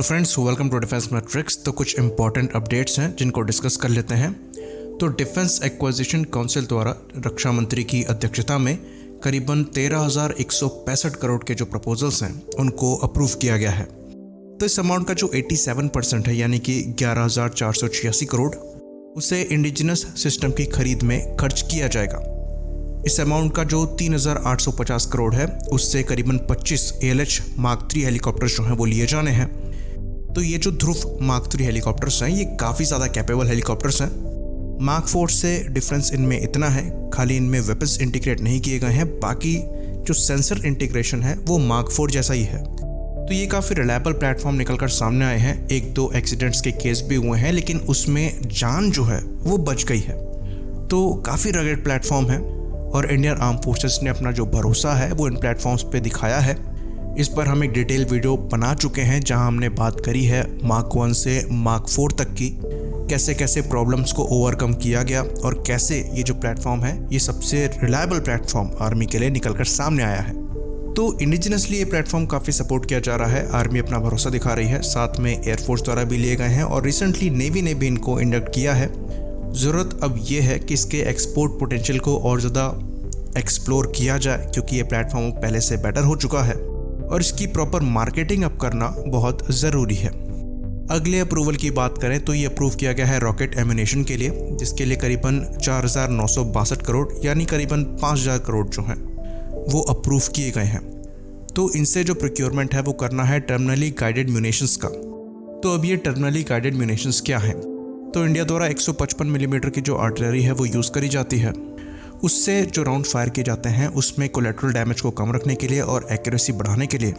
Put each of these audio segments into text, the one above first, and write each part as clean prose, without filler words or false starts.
Hello friends, welcome to Defence Matrix. तो कुछ important updates हैं जिनको डिस्कस कर लेते हैं। तो डिफेंस एक्विजिशन काउंसिल द्वारा रक्षा मंत्री की अध्यक्षता में करीबन 13,165 करोड़ के जो प्रपोजल्स हैं उनको अप्रूव किया गया है। तो इस अमाउंट का जो 87% है यानी कि 11,486 करोड़ उसे इंडिजिनस सिस्टम की खरीद में खर्च किया जाएगा। इस अमाउंट का जो 3,850 करोड़ है उससे करीबन 25 ALH मार्क 3 हेलीकॉप्टर्स जो हैं वो लिए जाने हैं। तो ये जो ध्रुव मार्क 3 हेलीकॉप्टर्स हैं ये काफ़ी ज़्यादा कैपेबल हेलीकॉप्टर्स हैं। मार्क 4 से डिफरेंस इनमें इतना है, खाली इनमें वेपन्स इंटीग्रेट नहीं किए गए हैं, बाकी जो सेंसर इंटीग्रेशन है वो मार्क 4 जैसा ही है। तो ये काफ़ी रिलायबल प्लेटफॉर्म निकल कर सामने आए हैं। 1-2 एक्सीडेंट्स के केस भी हुए हैं लेकिन उसमें जान जो है वो बच गई है। तो काफ़ी रगेड प्लेटफॉर्म है और इंडियन आर्म फोर्सेस ने अपना जो भरोसा है वो इन प्लेटफॉर्म्स पे दिखाया है। इस पर हम एक डिटेल वीडियो बना चुके हैं जहां हमने बात करी है मार्क 1 से मार्क 4 तक की, कैसे कैसे प्रॉब्लम्स को ओवरकम किया गया और कैसे ये जो प्लेटफॉर्म है ये सबसे रिलायबल प्लेटफॉर्म आर्मी के लिए निकल कर सामने आया है। तो इंडिजिनसली ये प्लेटफॉर्म काफ़ी सपोर्ट किया जा रहा है, आर्मी अपना भरोसा दिखा रही है, साथ में एयरफोर्स द्वारा भी लिए गए हैं और रिसेंटली नेवी ने भी इनको इंडक्ट किया है। ज़रूरत अब ये है कि इसके एक्सपोर्ट पोटेंशियल को और ज़्यादा एक्सप्लोर किया जाए क्योंकि ये प्लेटफॉर्म पहले से बेटर हो चुका है और इसकी प्रॉपर मार्केटिंग अप करना बहुत ज़रूरी है। अगले अप्रूवल की बात करें तो ये अप्रूव किया गया है रॉकेट एम्यूनेशन के लिए, जिसके लिए करीबन 4,962 करोड़ यानी करीबन 5,000 करोड़ जो हैं वो अप्रूव किए गए हैं। तो इनसे जो प्रोक्योरमेंट है वो करना है टर्मिनली गाइडेड म्यूनेशंस का। तो अब ये टर्मिनली गाइडेड म्यूनेशंस क्या हैं? तो इंडिया द्वारा 155 मिलीमीटर की जो आर्टिलरी है वो यूज़ करी जाती है। उससे जो राउंड फायर किए जाते हैं उसमें कोलेटरल डैमेज को कम रखने के लिए और एक्यूरेसी बढ़ाने के लिए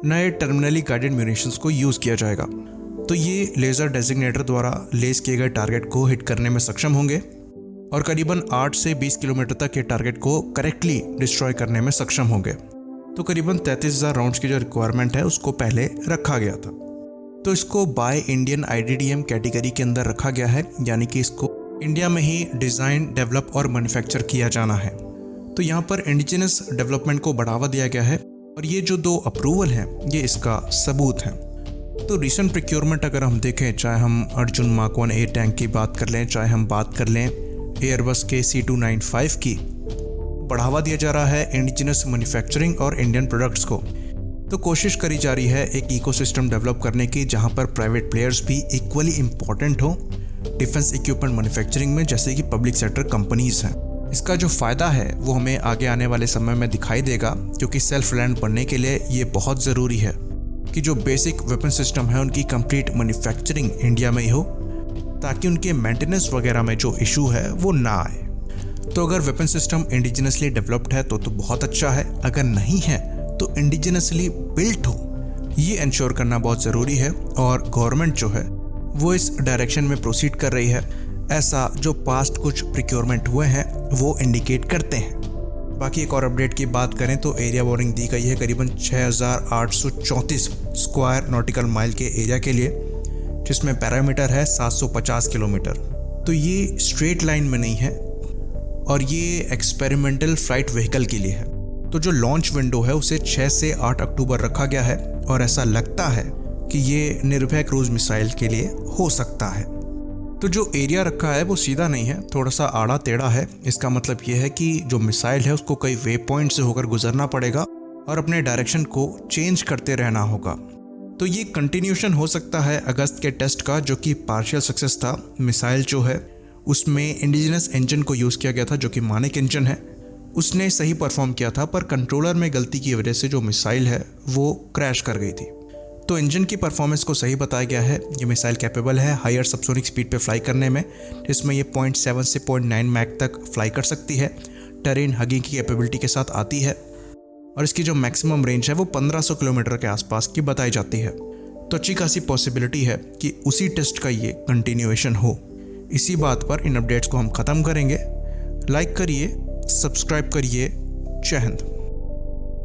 नए टर्मिनली गाइडेड म्यूनेशंस को यूज़ किया जाएगा। तो ये लेज़र डेजिग्नेटर द्वारा लेस किए गए टारगेट को हिट करने में सक्षम होंगे और करीबन 8 से 20 किलोमीटर तक के टारगेट को करेक्टली डिस्ट्रॉय करने में सक्षम होंगे। तो करीबन 33,000 राउंड्स की जो रिक्वायरमेंट है उसको पहले रखा गया था। तो इसको बाय इंडियन IDDM कैटेगरी के अंदर रखा गया है, यानी कि इसको इंडिया में ही डिज़ाइन, डेवलप और मैन्युफैक्चर किया जाना है। तो यहाँ पर इंडिजिनस डेवलपमेंट को बढ़ावा दिया गया है और ये जो 2 अप्रूवल हैं ये इसका सबूत हैं। तो रिसेंट प्रोक्योरमेंट अगर हम देखें, चाहे हम अर्जुन मार्क 1A टैंक की बात कर लें, चाहे हम बात कर लें एयरबस के C295 की, बढ़ावा दिया जा रहा है इंडिजिनस मैन्युफैक्चरिंग और इंडियन प्रोडक्ट्स को। तो कोशिश करी जा रही है एक इकोसिस्टम डेवलप करने की जहाँ पर प्राइवेट प्लेयर्स भी इक्वली इम्पॉर्टेंट हो डिफेंस इक्विपमेंट मैन्युफैक्चरिंग में, जैसे कि पब्लिक सेक्टर कंपनीज हैं। इसका जो फ़ायदा है वो हमें आगे आने वाले समय में दिखाई देगा क्योंकि सेल्फ रिलायंट बनने के लिए ये बहुत ज़रूरी है कि जो बेसिक वेपन सिस्टम है उनकी कंप्लीट मैन्युफैक्चरिंग इंडिया में ही हो ताकि उनके मेंटेनेंस वगैरह में जो इशू है वो ना आए। तो अगर वेपन सिस्टम इंडिजिनसली डेवलप्ड है तो बहुत अच्छा है, अगर नहीं है तो इंडिजिनसली बिल्ट हो, ये इंश्योर करना बहुत ज़रूरी है और गवर्नमेंट जो है वो इस डायरेक्शन में प्रोसीड कर रही है, ऐसा जो पास्ट कुछ प्रोक्योरमेंट हुए हैं वो इंडिकेट करते हैं। बाकी एक और अपडेट की बात करें तो एरिया वार्निंग दी गई है करीबन 6,834 स्क्वायर नॉटिकल माइल के एरिया के लिए, जिसमें पैरामीटर है 750 किलोमीटर। तो ये स्ट्रेट लाइन में नहीं है और ये एक्सपेरिमेंटल फ्लाइट व्हीकल के लिए है। तो जो लॉन्च विंडो है उसे 6 से 8 अक्टूबर रखा गया है और ऐसा लगता है कि ये निर्भय क्रूज मिसाइल के लिए हो सकता है। तो जो एरिया रखा है वो सीधा नहीं है, थोड़ा सा आड़ा टेढ़ा है। इसका मतलब ये है कि जो मिसाइल है उसको कई वे पॉइंट से होकर गुजरना पड़ेगा और अपने डायरेक्शन को चेंज करते रहना होगा। तो ये कंटिन्यूशन हो सकता है अगस्त के टेस्ट का, जो कि पार्शियल सक्सेस था। मिसाइल जो है उसमें इंडिजिनस इंजन को यूज़ किया गया था जो कि मानिक इंजन है, उसने सही परफॉर्म किया था, पर कंट्रोलर में गलती की वजह से जो मिसाइल है वो क्रैश कर गई थी। तो इंजन की परफॉर्मेंस को सही बताया गया है। ये मिसाइल कैपेबल है हायर सबसोनिक स्पीड पे फ्लाई करने में, जिसमें ये 0.7 से 0.9 मैक तक फ्लाई कर सकती है। टेरेन हगिंग की कैपेबिलिटी के साथ आती है और इसकी जो मैक्सिमम रेंज है वो 1500 किलोमीटर के आसपास की बताई जाती है। तो अच्छी खासी पॉसिबिलिटी है कि उसी टेस्ट का ये कंटिन्यूएशन हो। इसी बात पर इन अपडेट्स को हम ख़त्म करेंगे। लाइक करिए, सब्सक्राइब करिए। जय हिंद।